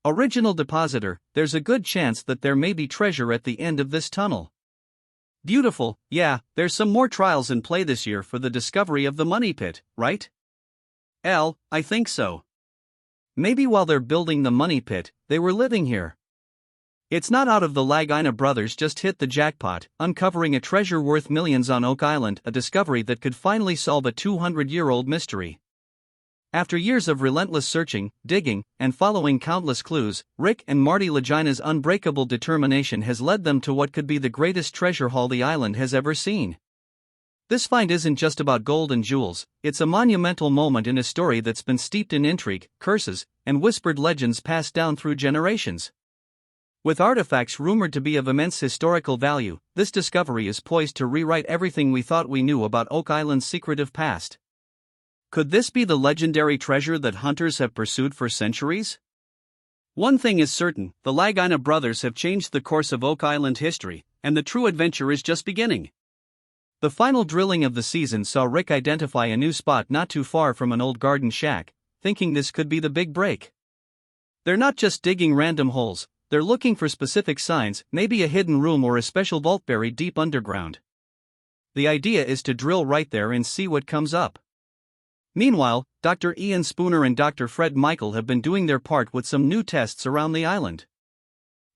Original depositor, there's a good chance that there may be treasure at the end of this tunnel. Beautiful, yeah, there's some more trials in play this year for the discovery of the money pit, right? L, I think so. Maybe while they're building the money pit, they were living here. It's not out of the Lagina brothers just hit the jackpot, uncovering a treasure worth millions on Oak Island, a discovery that could finally solve a 200-year-old mystery. After years of relentless searching, digging, and following countless clues, Rick and Marty Lagina's unbreakable determination has led them to what could be the greatest treasure haul the island has ever seen. This find isn't just about gold and jewels, it's a monumental moment in a story that's been steeped in intrigue, curses, and whispered legends passed down through generations. With artifacts rumored to be of immense historical value, this discovery is poised to rewrite everything we thought we knew about Oak Island's secretive past. Could this be the legendary treasure that hunters have pursued for centuries? One thing is certain, the Lagina brothers have changed the course of Oak Island history, and the true adventure is just beginning. The final drilling of the season saw Rick identify a new spot not too far from an old garden shack, thinking this could be the big break. They're not just digging random holes, they're looking for specific signs, maybe a hidden room or a special vault buried deep underground. The idea is to drill right there and see what comes up. Meanwhile, Dr. Ian Spooner and Dr. Fred Michael have been doing their part with some new tests around the island.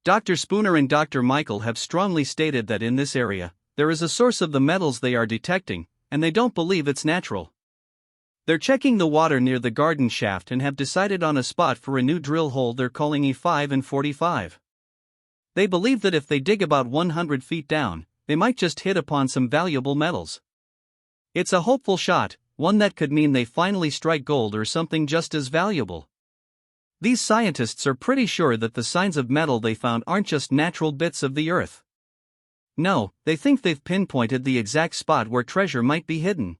Dr. Spooner and Dr. Michael have strongly stated that in this area, there is a source of the metals they are detecting, and they don't believe it's natural. They're checking the water near the garden shaft and have decided on a spot for a new drill hole they're calling E5 and 45. They believe that if they dig about 100 feet down, they might just hit upon some valuable metals. It's a hopeful shot, one that could mean they finally strike gold or something just as valuable. These scientists are pretty sure that the signs of metal they found aren't just natural bits of the earth. No, they think they've pinpointed the exact spot where treasure might be hidden.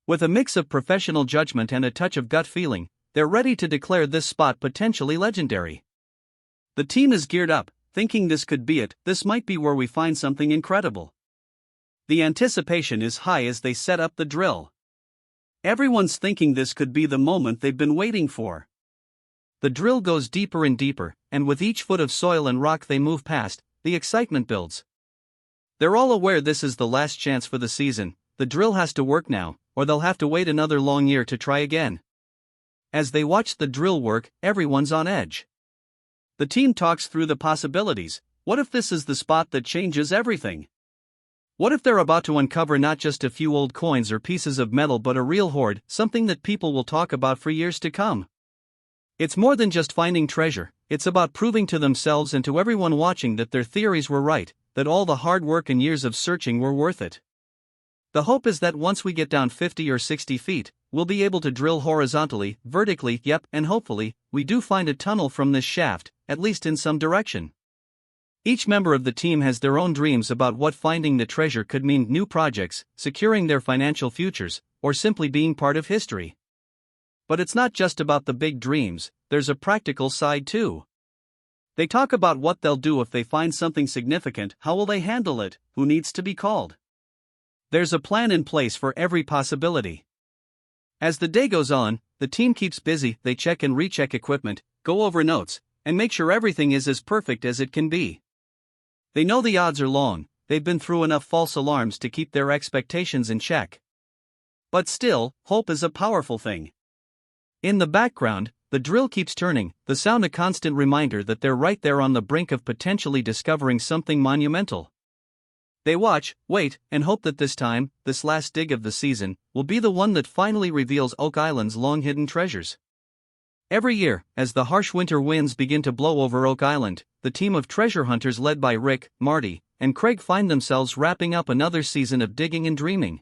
With a mix of professional judgment and a touch of gut feeling, they're ready to declare this spot potentially legendary. The team is geared up, thinking this could be it, this might be where we find something incredible. The anticipation is high as they set up the drill. Everyone's thinking this could be the moment they've been waiting for. The drill goes deeper and deeper, and with each foot of soil and rock they move past, the excitement builds. They're all aware this is the last chance for the season, the drill has to work now, or they'll have to wait another long year to try again. As they watch the drill work, everyone's on edge. The team talks through the possibilities. What if this is the spot that changes everything? What if they're about to uncover not just a few old coins or pieces of metal but a real hoard, something that people will talk about for years to come? It's more than just finding treasure, it's about proving to themselves and to everyone watching that their theories were right, that all the hard work and years of searching were worth it. The hope is that once we get down 50 or 60 feet, we'll be able to drill horizontally, vertically, and hopefully, we do find a tunnel from this shaft, at least in some direction. Each member of the team has their own dreams about what finding the treasure could mean: new projects, securing their financial futures, or simply being part of history. But it's not just about the big dreams, there's a practical side too. They talk about what they'll do if they find something significant, how will they handle it, who needs to be called. There's a plan in place for every possibility. As the day goes on, the team keeps busy, they check and recheck equipment, go over notes, and make sure everything is as perfect as it can be. They know the odds are long, they've been through enough false alarms to keep their expectations in check. But still, hope is a powerful thing. In the background, the drill keeps turning, the sound a constant reminder that they're right there on the brink of potentially discovering something monumental. They watch, wait, and hope that this time, this last dig of the season, will be the one that finally reveals Oak Island's long-hidden treasures. Every year, as the harsh winter winds begin to blow over Oak Island, the team of treasure hunters led by Rick, Marty, and Craig find themselves wrapping up another season of digging and dreaming.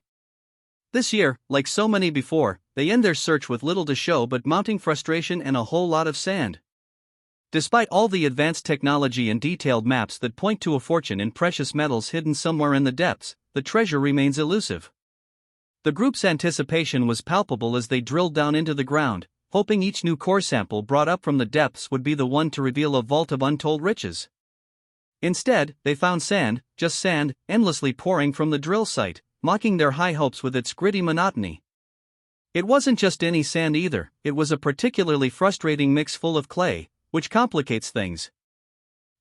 This year, like so many before, they end their search with little to show but mounting frustration and a whole lot of sand. Despite all the advanced technology and detailed maps that point to a fortune in precious metals hidden somewhere in the depths, the treasure remains elusive. The group's anticipation was palpable as they drilled down into the ground, hoping each new core sample brought up from the depths would be the one to reveal a vault of untold riches. Instead, they found sand, just sand, endlessly pouring from the drill site, mocking their high hopes with its gritty monotony. It wasn't just any sand either, it was a particularly frustrating mix full of clay, which complicates things.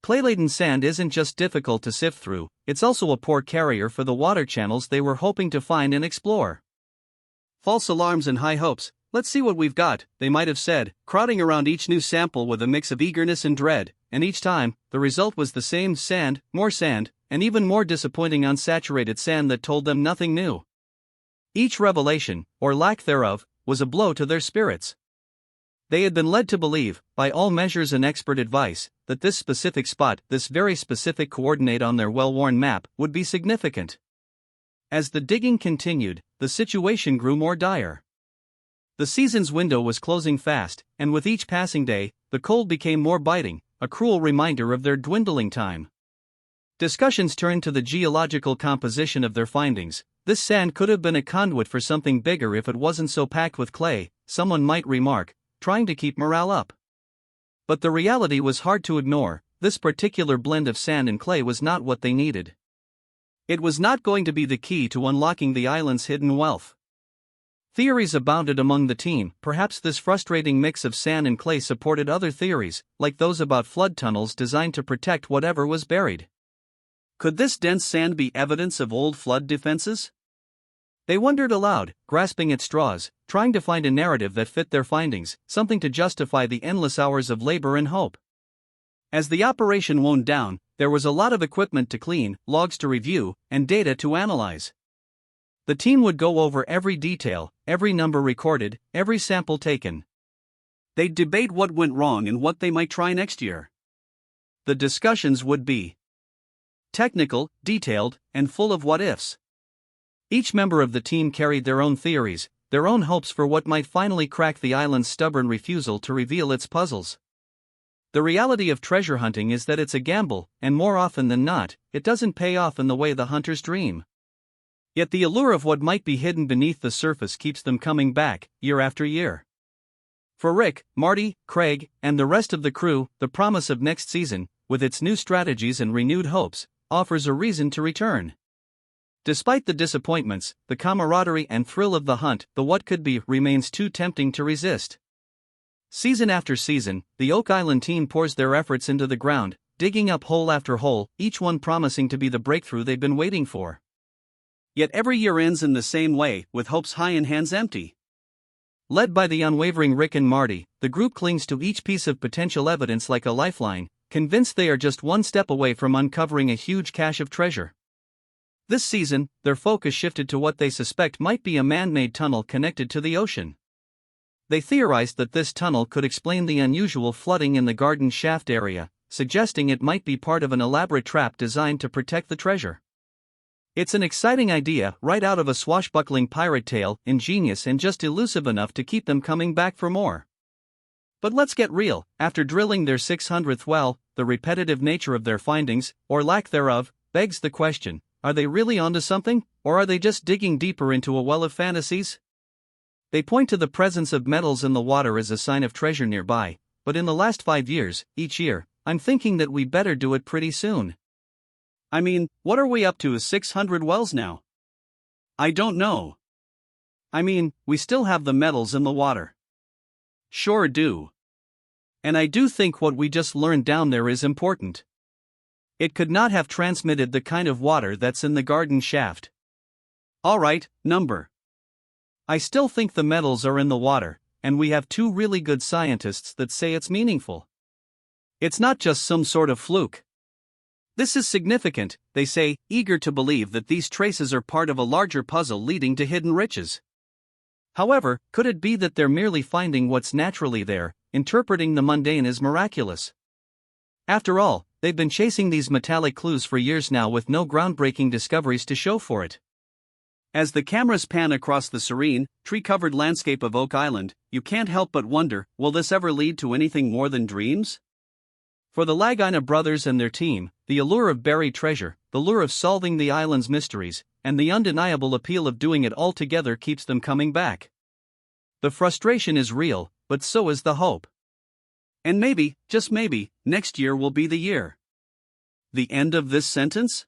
Clay-laden sand isn't just difficult to sift through, it's also a poor carrier for the water channels they were hoping to find and explore. False alarms and high hopes. Let's see what we've got, they might have said, crowding around each new sample with a mix of eagerness and dread, and each time, the result was the same: sand, and even more disappointing unsaturated sand that told them nothing new. Each revelation, or lack thereof, was a blow to their spirits. They had been led to believe, by all measures and expert advice, that this specific spot, this very specific coordinate on their well-worn map, would be significant. As the digging continued, the situation grew more dire. The season's window was closing fast, and with each passing day, the cold became more biting, a cruel reminder of their dwindling time. Discussions turned to the geological composition of their findings. This sand could have been a conduit for something bigger if it wasn't so packed with clay, someone might remark, trying to keep morale up. But the reality was hard to ignore: this particular blend of sand and clay was not what they needed. It was not going to be the key to unlocking the island's hidden wealth. Theories abounded among the team. Perhaps this frustrating mix of sand and clay supported other theories, like those about flood tunnels designed to protect whatever was buried. Could this dense sand be evidence of old flood defenses? They wondered aloud, grasping at straws, trying to find a narrative that fit their findings, something to justify the endless hours of labor and hope. As the operation wound down, there was a lot of equipment to clean, logs to review, and data to analyze. The team would go over every detail, every number recorded, every sample taken. They'd debate what went wrong and what they might try next year. The discussions would be technical, detailed, and full of what-ifs. Each member of the team carried their own theories, their own hopes for what might finally crack the island's stubborn refusal to reveal its puzzles. The reality of treasure hunting is that it's a gamble, and more often than not, it doesn't pay off in the way the hunters dream. Yet the allure of what might be hidden beneath the surface keeps them coming back, year after year. For Rick, Marty, Craig, and the rest of the crew, the promise of next season, with its new strategies and renewed hopes, offers a reason to return. Despite the disappointments, the camaraderie and thrill of the hunt, the what could be, remains too tempting to resist. Season after season, the Oak Island team pours their efforts into the ground, digging up hole after hole, each one promising to be the breakthrough they've been waiting for. Yet every year ends in the same way, with hopes high and hands empty. Led by the unwavering Rick and Marty, the group clings to each piece of potential evidence like a lifeline, convinced they are just one step away from uncovering a huge cache of treasure. This season, their focus shifted to what they suspect might be a man-made tunnel connected to the ocean. They theorized that this tunnel could explain the unusual flooding in the garden shaft area, suggesting it might be part of an elaborate trap designed to protect the treasure. It's an exciting idea, right out of a swashbuckling pirate tale, ingenious and just elusive enough to keep them coming back for more. But let's get real: after drilling their 600th well, the repetitive nature of their findings, or lack thereof, begs the question: are they really onto something, or are they just digging deeper into a well of fantasies? They point to the presence of metals in the water as a sign of treasure nearby, but in the last 5 years, each year, I'm thinking that we better do it pretty soon. I mean, what are we up to, 600 wells now? I don't know. I mean, we still have the metals in the water. Sure do. And I do think what we just learned down there is important. It could not have transmitted the kind of water that's in the garden shaft. Alright, number. I still think the metals are in the water, and we have 2 really good scientists that say it's meaningful. It's not just some sort of fluke. This is significant, they say, eager to believe that these traces are part of a larger puzzle leading to hidden riches. However, could it be that they're merely finding what's naturally there, interpreting the mundane as miraculous? After all, they've been chasing these metallic clues for years now with no groundbreaking discoveries to show for it. As the cameras pan across the serene, tree-covered landscape of Oak Island, you can't help but wonder, will this ever lead to anything more than dreams? For the Lagina brothers and their team, the allure of buried treasure, the lure of solving the island's mysteries, and the undeniable appeal of doing it all together keeps them coming back. The frustration is real, but so is the hope. And maybe, just maybe, next year will be the year. The end of this sentence?